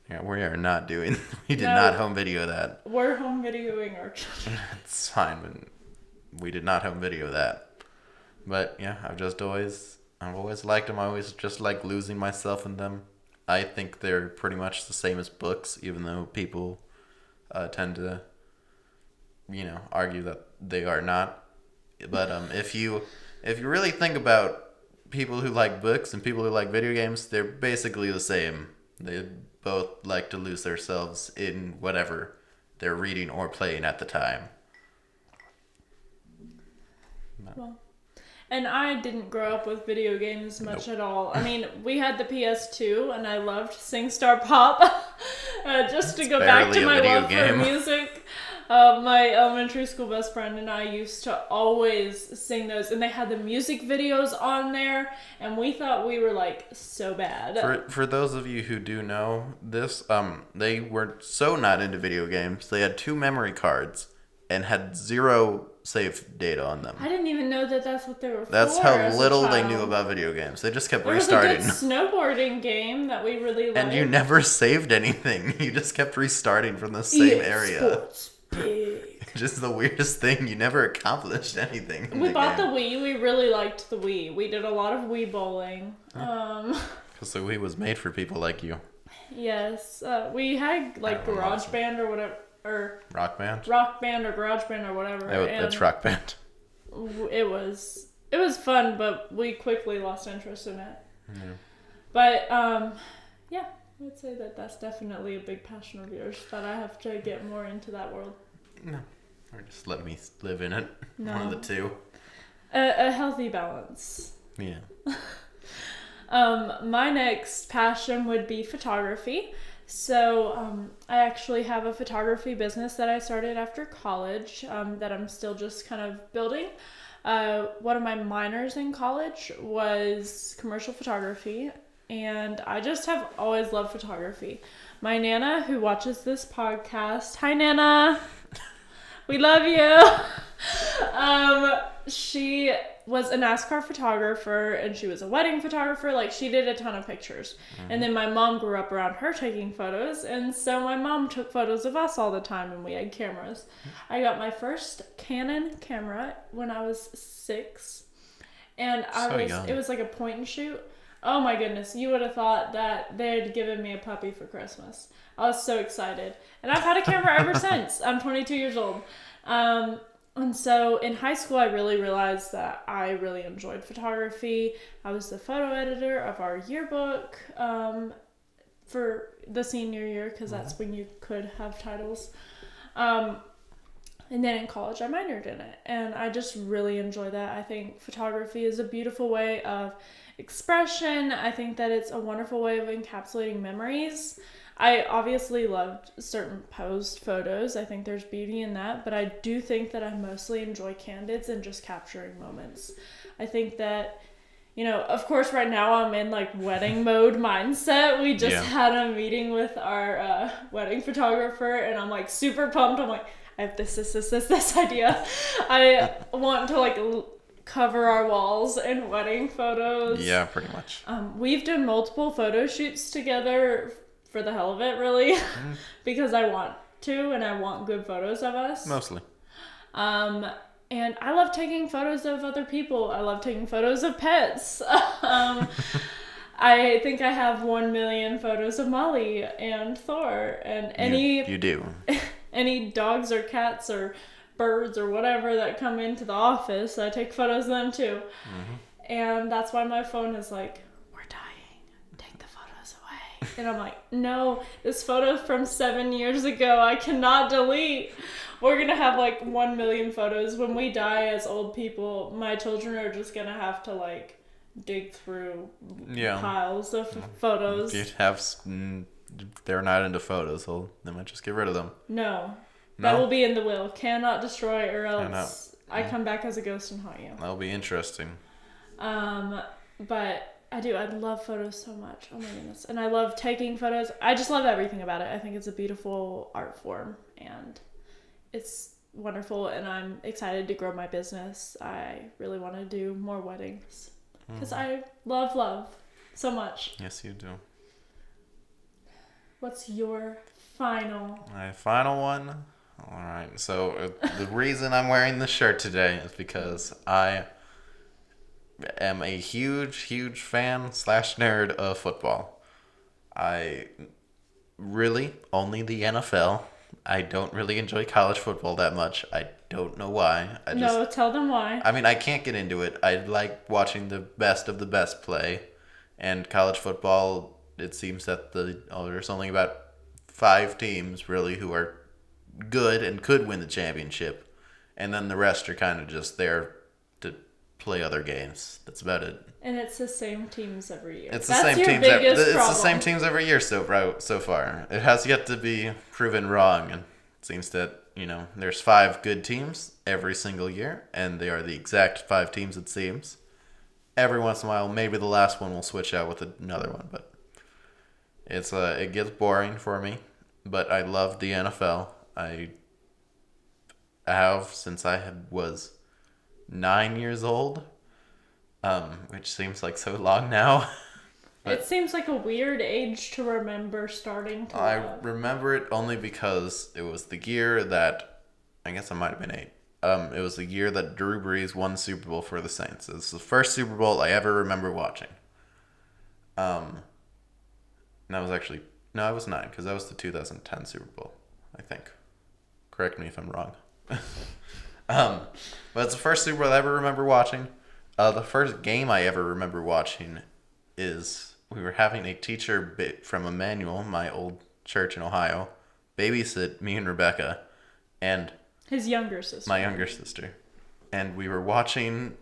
Yeah, we are not doing... We did not home video that. We're home videoing our children. It's fine, but we did not home video that. But yeah, I've always liked them. I always just like losing myself in them. I think they're pretty much the same as books, even though people tend to, argue that they are not. But if you really think about people who like books and people who like video games, they're basically the same. They both like to lose themselves in whatever they're reading or playing at the time. Well, And I didn't grow up with video games much at all. I mean, we had the PS2, and I loved SingStar Pop. Just to go back to my love for music, my elementary school best friend and I used to always sing those, and they had the music videos on there, and we thought we were like so bad. For those of you who do know this, they were so not into video games. They had 2 memory cards and had 0 save data on them. I didn't even know that that's what they were for. That's how little they knew about video games. They just kept restarting. There was a good snowboarding game that we really liked. And you never saved anything. You just kept restarting from the same area. Big. Just the weirdest thing. You never accomplished anything. We bought the Wii. We really liked the Wii. We did a lot of Wii bowling. Because the Wii was made for people like you. Yes. We had like Garage Band or whatever. Or Rock Band or Garage Band or whatever. That's Rock Band. It was fun, but we quickly lost interest in it. Yeah. But yeah, I would say that that's definitely a big passion of yours, that I have to get more into that world. No, or just let me live in it. No. One of the two. A healthy balance. Yeah. My next passion would be photography. So I actually have a photography business that I started after college that I'm still just kind of building. One of my minors in college was commercial photography, and I just have always loved photography. My Nana, who watches this podcast, hi Nana, we love you. She was a NASCAR photographer, and she was a wedding photographer. Like, she did a ton of pictures. Mm-hmm. And then my mom grew up around her taking photos, and so my mom took photos of us all the time, and we had cameras. Mm-hmm. I got my first Canon camera when I was 6, and it was like a point and shoot. Oh my goodness, you would have thought that they had given me a puppy for Christmas. I was so excited. And I've had a camera ever since. I'm 22 years old. And so in high school, I really realized that I really enjoyed photography. I was the photo editor of our yearbook for the senior year, because that's when you could have titles. And then in college, I minored in it. And I just really enjoy that. I think photography is a beautiful way of expression. I think that it's a wonderful way of encapsulating memories. I obviously loved certain posed photos. I think there's beauty in that, but I do think that I mostly enjoy candids and just capturing moments. I think that, of course right now I'm in like wedding mode mindset. We just had a meeting with our wedding photographer, and I'm like super pumped. I'm like, I have this idea. I want to like cover our walls in wedding photos. Yeah, pretty much. We've done multiple photo shoots together for the hell of it, really, because I want to, and I want good photos of us. Mostly. And I love taking photos of other people. I love taking photos of pets. I think I have 1 million photos of Molly and Thor, and you do. Any dogs or cats or birds or whatever that come into the office, I take photos of them too. Mm-hmm. And that's why my phone is like, and I'm like, no, this photo from 7 years ago, I cannot delete. We're going to have like 1 million photos. When we die as old people, my children are just going to have to like dig through piles of photos. If they're not into photos, they might just get rid of them. No. That will be in the will. Cannot destroy, or else I come back as a ghost and haunt you. That'll be interesting. But I do. I love photos so much. Oh my goodness. And I love taking photos. I just love everything about it. I think it's a beautiful art form, and it's wonderful, and I'm excited to grow my business. I really want to do more weddings because I love so much. Yes, you do. What's your final? My final one? All right. So the reason I'm wearing this shirt today is because I am a huge fan / nerd of football. I really only the NFL. I don't really enjoy college football that much. I don't know why. Tell them why. I mean, I can't get into it. I like watching the best of the best play. And college football, it seems that there's only about 5 teams really who are good and could win the championship. And then the rest are kind of just there to play other games. That's about it. And it's the same teams every year. It's That's the same your teams. biggest It's problem. the same teams every year so far. It has yet to be proven wrong, and it seems that there's 5 good teams every single year, and they are the exact 5 teams. It seems. Every once in a while, maybe the last one will switch out with another one, but it gets boring for me. But I love the NFL. I have since was 9 years old, which seems like so long now. It seems like a weird age to remember starting to love. Remember it only because it was the year that, I guess I might have been 8. It was the year that Drew Brees won the Super Bowl for the Saints. It was the first Super Bowl I ever remember watching. And that was actually, no, I was 9 because that was the 2010 Super Bowl, I think. Correct me if I'm wrong. But it's the first Super Bowl I ever remember watching. The first game I ever remember watching is we were having a teacher from Emmanuel, my old church in Ohio, babysit me and Rebecca, and his younger sister. My younger sister. And we were watching,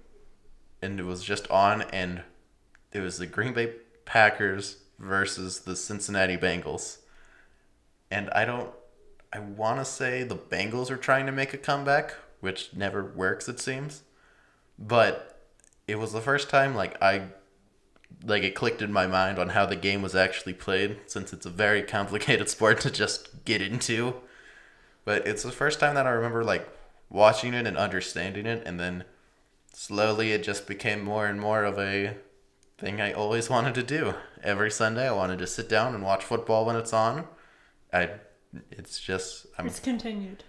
and it was just on, and it was the Green Bay Packers versus the Cincinnati Bengals. And I want to say the Bengals are trying to make a comeback, which never works, it seems. But it was the first time, it clicked in my mind on how the game was actually played, since it's a very complicated sport to just get into. But it's the first time that I remember, watching it and understanding it, and then slowly it just became more and more of a thing I always wanted to do. Every Sunday I wanted to sit down and watch football when it's on. It's continued.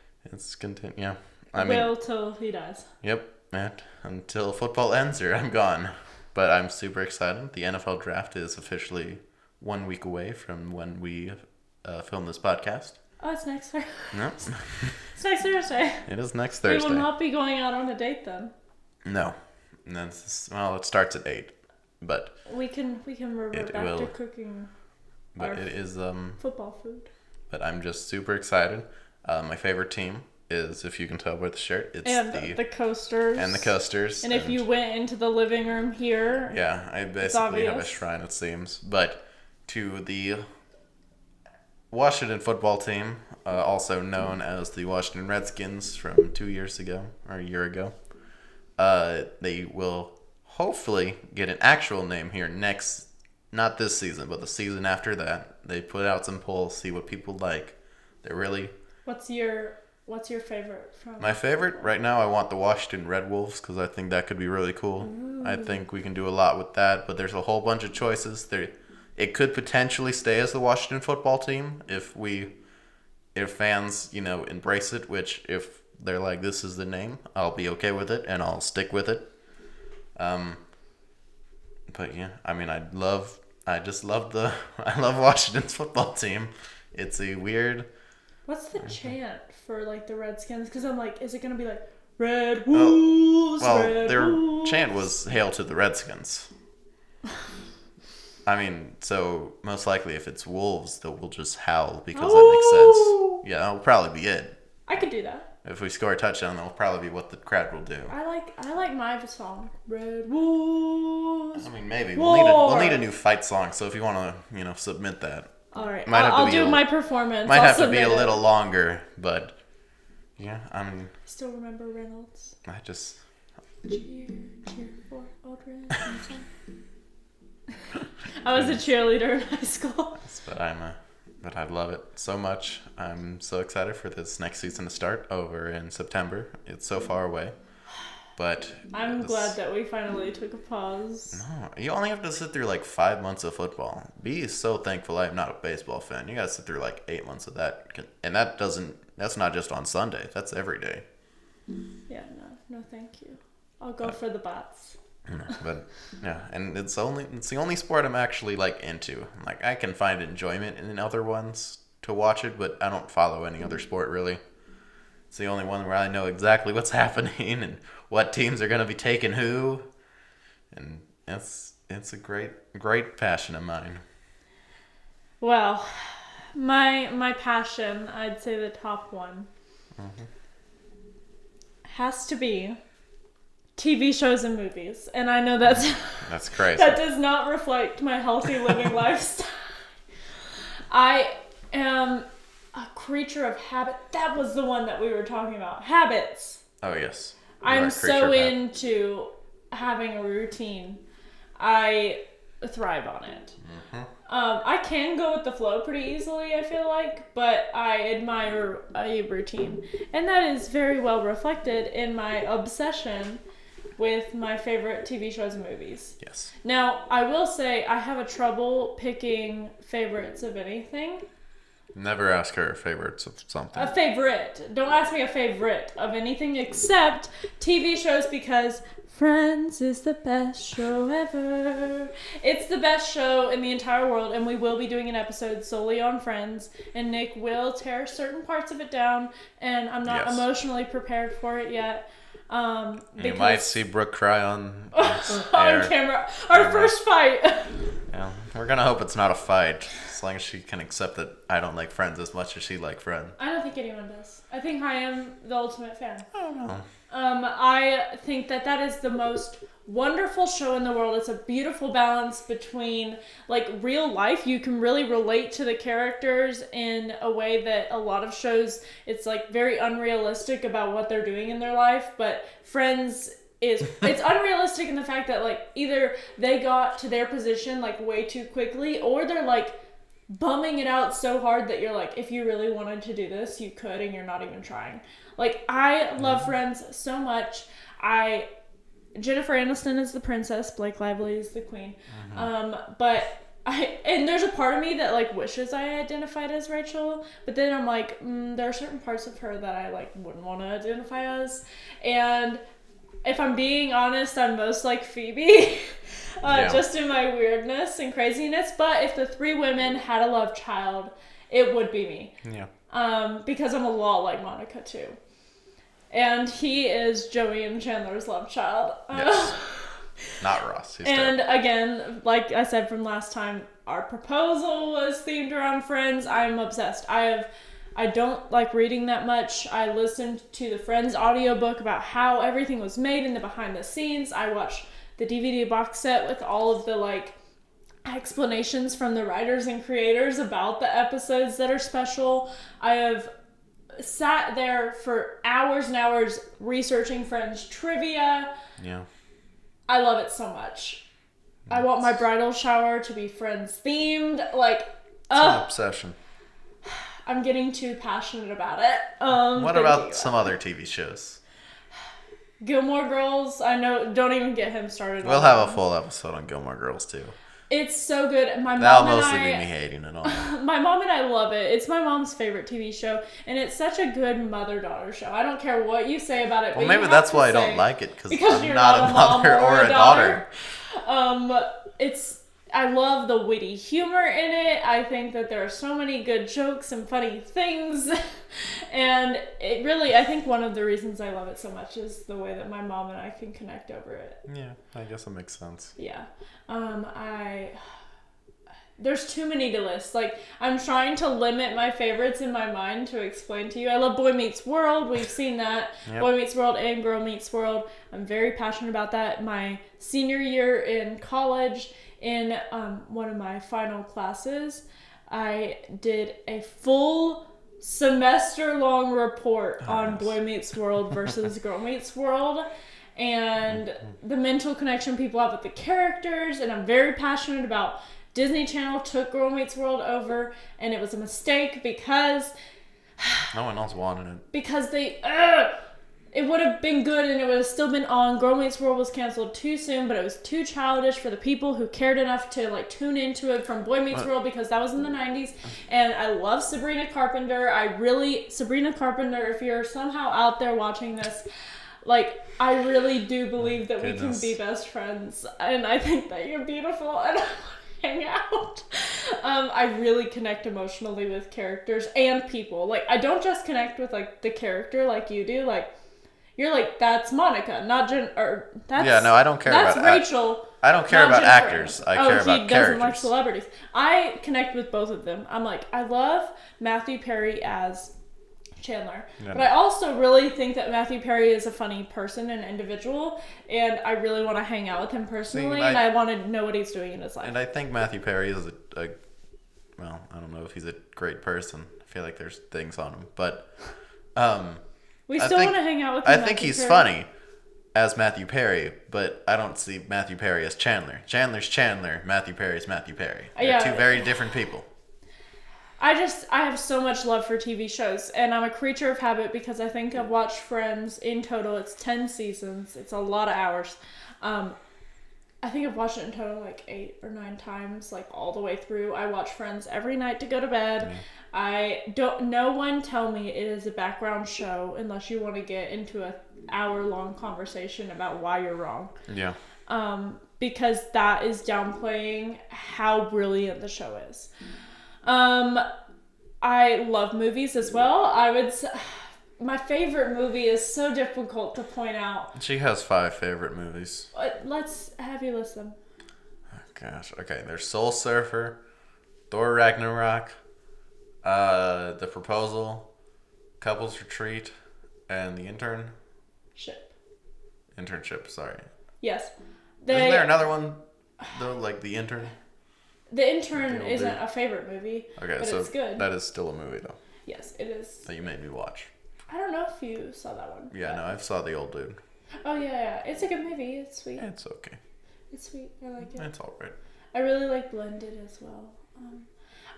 Yeah. Will till he dies. Yep. And until football ends or I'm gone. But I'm super excited. The NFL draft is officially 1 week away from when we film this podcast. Oh, it's next Thursday. No. It's next Thursday. It is next Thursday. We will not be going out on a date then. No. It starts at 8. But we can revert back to cooking. But it is football food. But I'm just super excited. My favorite team is, if you can tell by the shirt, it's the Coasters. And the Coasters. And if you went into the living room here, yeah, I basically have a shrine, it seems. But to the Washington football team, also known as the Washington Redskins from 2 years ago, or a year ago, they will hopefully get an actual name here not this season, but the season after that. They put out some polls, see what people like. They're really... What's your favorite from... My favorite right now, I want the Washington Red Wolves, because I think that could be really cool. Ooh. I think we can do a lot with that, but there's a whole bunch of choices. It could potentially stay as the Washington football team if fans, embrace it, which if they're like, this is the name, I'll be okay with it, and I'll stick with it. But yeah, I love Washington's football team. It's a weird... What's the chant for the Redskins? Because I'm like, is it gonna be Red Wolves? Their Wolves. chant was "Hail to the Redskins." So most likely, if it's wolves, we'll just howl because that makes sense. Yeah, that'll probably be it. I could do that. If we score a touchdown, that'll probably be what the crowd will do. I like my song, Red Wolves. Maybe we'll need a new fight song. So if you want to, submit that. All right, I'll do my performance. Might have to be a little longer, but yeah, Still remember Reynolds. I just cheer for old Reynolds. I was a cheerleader in high school. But I love it so much. I'm so excited for this next season to start over in September. It's so far away. But I'm glad that we finally took a pause. No, you only have to sit through 5 months of football. Be so thankful I'm not a baseball fan. You gotta sit through 8 months of that, and that's not just on Sunday. That's every day. Yeah, no, thank you. I'll go for the bats. But yeah, and it's the only sport I'm actually into. I can find enjoyment in other ones to watch it, but I don't follow any other sport really. It's the only one where I know exactly what's happening and what teams are going to be taking who. And it's a great passion of mine. Well, my passion, I'd say the top one, has to be TV shows and movies. And I know that's crazy. that does not reflect my healthy living lifestyle. I am a creature of habit. That was the one that we were talking about. Habits. Oh, yes. I'm so into having a routine. I thrive on it. Mm-hmm. I can go with the flow pretty easily, I feel like, but I admire a routine. And that is very well reflected in my obsession with my favorite TV shows and movies. Yes. Now, I will say I have a trouble picking favorites of anything. Never ask her favorites of something. A favorite. Don't ask me a favorite of anything except TV shows, because Friends is the best show ever. It's the best show in the entire world, and we will be doing an episode solely on Friends, and Nick will tear certain parts of it down, and I'm not emotionally prepared for it yet. You might see Brooke cry on camera. Our first fight. Yeah, we're gonna hope it's not a fight, as long as she can accept that I don't like Friends as much as she likes Friends. I don't think anyone does. I think I am the ultimate fan. I don't know. I think that is the most wonderful show in the world. It's a beautiful balance between like real life. You can really relate to the characters in a way that a lot of shows, it's like very unrealistic about what they're doing in their life. But Friends it's unrealistic in the fact that like either they got to their position like way too quickly, or they're like bumming it out so hard that you're like, if you really wanted to do this, you could, and you're not even trying. Like, I love Friends so much. Jennifer Aniston is the princess, Blake Lively is the queen. But and there's a part of me that like wishes I identified as Rachel, but then I'm like, there are certain parts of her that I like wouldn't want to identify as. And if I'm being honest, I'm most like Phoebe. Just in my weirdness and craziness. But if the three women had a love child, it would be me. Yeah. Because I'm a lot like Monica too. And he is Joey and Chandler's love child. Yes. Not Ross. He's and again, like I said from last time, our proposal was themed around Friends. I'm obsessed. I don't like reading that much. I listened to the Friends audiobook about how everything was made in the behind the scenes. I watched the DVD box set with all of the like explanations from the writers and creators about the episodes that are special. I have sat there for hours and hours researching Friends trivia. Yeah. I love it so much. I want my bridal shower to be Friends themed. Like, it's an obsession. I'm getting too passionate about it. What about some other TV shows? Gilmore Girls. I know. Don't even get him started. We'll have a full episode on Gilmore Girls too. It's so good. That'll mostly be me hating it all. My mom and I love it. It's my mom's favorite TV show, and it's such a good mother-daughter show. I don't care what you say about it. Well, maybe that's why I don't like it, because I'm not a mom mother or a daughter. I love the witty humor in it. I think that there are so many good jokes and funny things. And it really, I think one of the reasons I love it so much is the way that my mom and I can connect over it. Yeah, I guess that makes sense. Yeah. There's too many to list. Like, I'm trying to limit my favorites in my mind to explain to you. I love Boy Meets World. We've seen that. Yep. Boy Meets World and Girl Meets World. I'm very passionate about that. My senior year in college, in one of my final classes, I did a full semester-long report on Boy Meets World versus Girl Meets World, and the mental connection people have with the characters, and I'm very passionate about Disney Channel took Girl Meets World over, and it was a mistake because no one else wanted it. Because it would have been good and it would have still been on. Girl Meets World was canceled too soon, but it was too childish for the people who cared enough to like tune into it from Boy Meets World, because that was in the 90s. And I love Sabrina Carpenter. Sabrina Carpenter, if you're somehow out there watching this, like, I really do believe that we can be best friends. And I think that you're beautiful and hang out. I really connect emotionally with characters and people. Like, I don't just connect with like the character like you do. Like, you're like, that's Monica, not Jen, or that's I don't care about Rachel. I don't care about actors. I care about characters. He doesn't like celebrities. I connect with both of them. I'm like, I love Matthew Perry as Chandler. Yeah. But I also really think that Matthew Perry is a funny person and individual, and I really want to hang out with him personally, and I want to know what he's doing in his life. And I think Matthew Perry is well, I don't know if he's a great person. I feel like there's things on him, but we still want to hang out with him. I think he's funny as Matthew Perry, but I don't see Matthew Perry as Chandler. Chandler's Chandler, Matthew Perry's Matthew Perry. They're two very different people. I have so much love for TV shows, and I'm a creature of habit because I think I've watched Friends in total. It's 10 seasons. It's a lot of hours. I think I've watched it in total like 8 or 9 times, like all the way through. I watch Friends every night to go to bed. No one tell me it is a background show unless you want to get into an hour-long conversation about why you're wrong. Yeah. Because that is downplaying how brilliant the show is. I love movies as well. My favorite movie is so difficult to point out. She has 5 favorite movies. Let's have you list them. Oh, gosh. Okay, there's Soul Surfer, Thor Ragnarok, The Proposal, Couples Retreat, and The Internship, sorry. Yes. Isn't there another one, though, like The Intern? The Intern isn't a favorite movie, but so it's good. That is still a movie, though. Yes, it is. That you made me watch. I don't know if you saw that one. Yeah, no, I saw The Old Dude. Oh, yeah. It's a good movie. It's sweet. It's okay. It's sweet. I like it. It's alright. I really like Blended as well.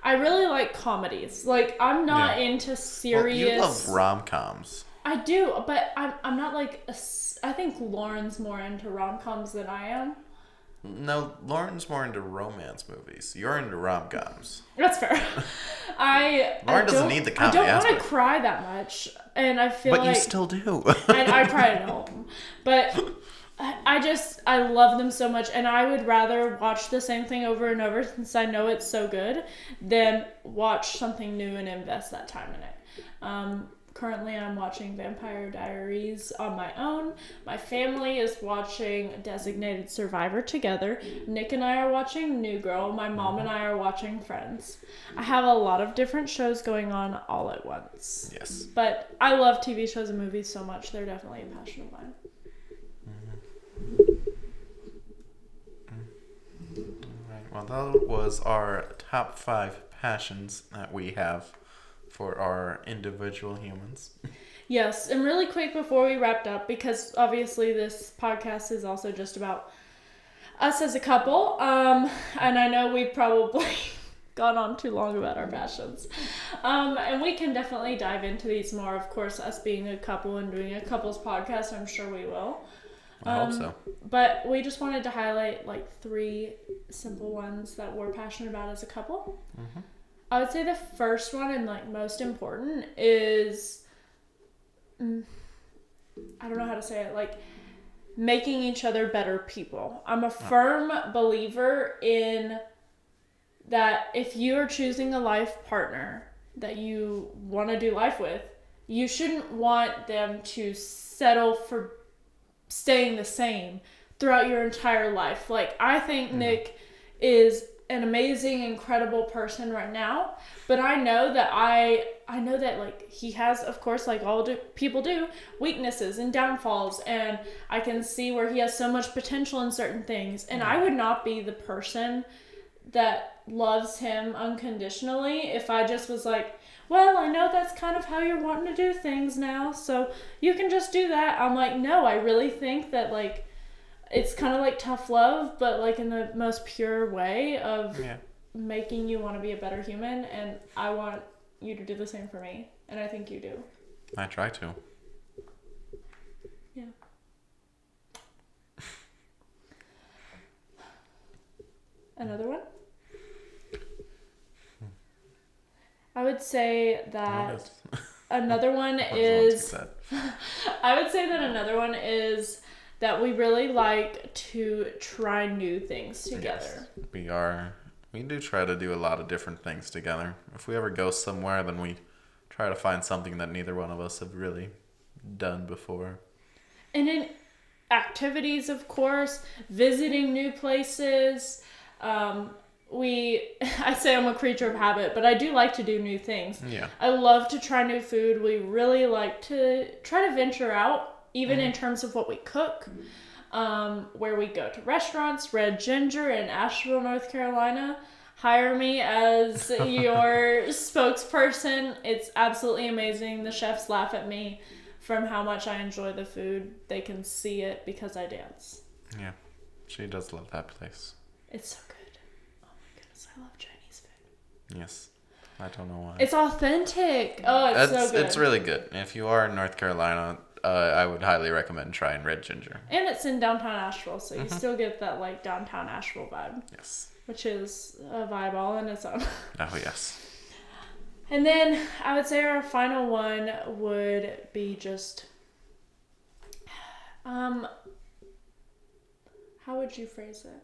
I really like comedies. Like, I'm not into serious... Well, you love rom-coms. I do, but I'm not like... I think Lauren's more into rom-coms than I am. No, Lauren's more into romance movies. You're into rom-coms. That's fair. Lauren doesn't need the comedy aspect. I don't want to cry that much, and I feel like... But you still do. I cry at home. But I love them so much, and I would rather watch the same thing over and over since I know it's so good than watch something new and invest that time in it. Currently, I'm watching Vampire Diaries on my own. My family is watching Designated Survivor together. Nick and I are watching New Girl. My mom and I are watching Friends. I have a lot of different shows going on all at once. Yes. But I love TV shows and movies so much. They're definitely a passion of mine. Well, that was our top 5 passions that we have for our individual humans. Yes, and really quick before we wrapped up, because obviously this podcast is also just about us as a couple, and I know we've probably gone on too long about our passions, and we can definitely dive into these more. Of course, us being a couple and doing a couples podcast, I'm sure we will. I hope so. But we just wanted to highlight like 3 simple ones that we're passionate about as a couple. Mm-hmm. I would say the first one and like most important is, I don't know how to say it, like making each other better people. I'm a firm believer in that if you are choosing a life partner that you want to do life with, you shouldn't want them to settle for staying the same throughout your entire life. Like, I think Nick is an amazing, incredible person right now, but I know that like he has, of course, like all people do, weaknesses and downfalls, and I can see where he has so much potential in certain things, and I would not be the person that loves him unconditionally if I just was like, well, I know that's kind of how you're wanting to do things now, so you can just do that. I'm like, no, I really think that like it's kind of like tough love, but like in the most pure way of making you want to be a better human, and I want you to do the same for me, and I think you do. I try to. Yeah. Another one? I would say that another one is... I would say that another one is that we really like to try new things together. Yes, we do try to do a lot of different things together. If we ever go somewhere, then we try to find something that neither one of us have really done before. And in activities, of course, visiting new places, I say I'm a creature of habit, but I do like to do new things. Yeah. I love to try new food. We really like to try to venture out, even in terms of what we cook. Where we go to restaurants. Red Ginger in Asheville, North Carolina. Hire me as your spokesperson. It's absolutely amazing. The chefs laugh at me from how much I enjoy the food. They can see it because I dance. Yeah. She does love that place. It's so good. Oh my goodness, I love Chinese food. Yes. I don't know why. It's authentic. Oh, it's so good. It's really good. If you are in North Carolina, I would highly recommend trying Red Ginger. And it's in downtown Asheville, so you still get that like downtown Asheville vibe. Yes. Which is a vibe all in its own. Oh, yes. And then I would say our final one would be just... how would you phrase it?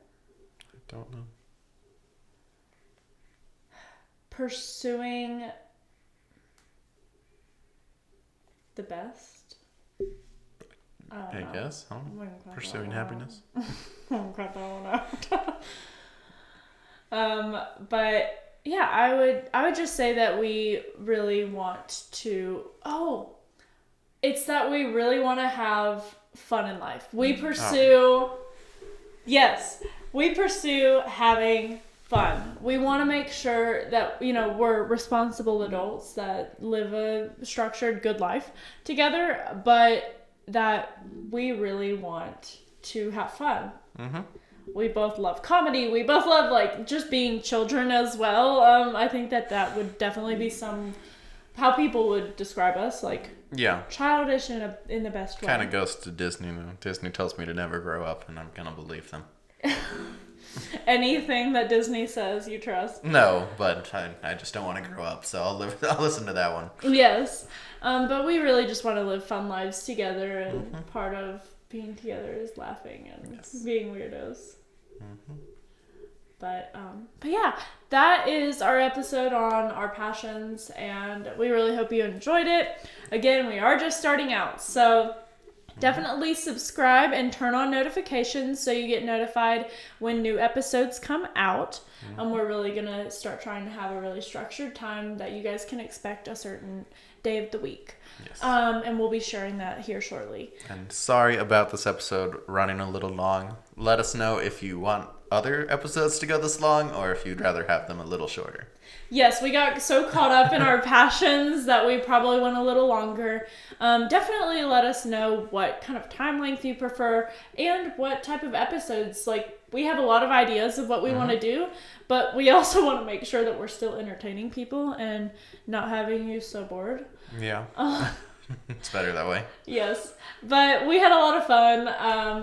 I don't know. Pursuing the best? I guess. Huh? Pursuing happiness. Oh, crap, that one out. But yeah, I would just say that we really want to. Oh, it's that we really want to have fun in life. We pursue. Yes, we pursue having fun. We want to make sure that, we're responsible adults that live a structured, good life together, but that we really want to have fun. Mm-hmm. We both love comedy. We both love, like, just being children as well. I think that would definitely be how people would describe us, like, yeah, childish in the best way. Kind of goes to Disney, though. Disney tells me to never grow up, and I'm going to believe them. Anything that Disney says, you trust? No, but I just don't want to grow up, so I'll listen to that one. Yes, but we really just want to live fun lives together, and part of being together is laughing and being weirdos. Mm-hmm. But yeah, that is our episode on our passions, and we really hope you enjoyed it. Again, we are just starting out, so definitely subscribe and turn on notifications so you get notified when new episodes come out. And we're really going to start trying to have a really structured time that you guys can expect a certain day of the week. Yes. And we'll be sharing that here shortly. And sorry about this episode running a little long. Let us know if you want other episodes to go this long or if you'd rather have them a little shorter. Yes, we got so caught up in our passions that we probably went a little longer. Definitely let us know what kind of time length you prefer and what type of episodes. Like, we have a lot of ideas of what we want to do, but we also want to make sure that we're still entertaining people and not having you so bored. Yeah. It's better that way. Yes. But we had a lot of fun.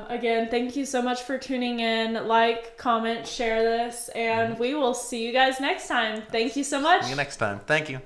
Again, thank you so much for tuning in. Like, comment, share this, and we will see you guys next time. Thank you so much. See you next time. Thank you.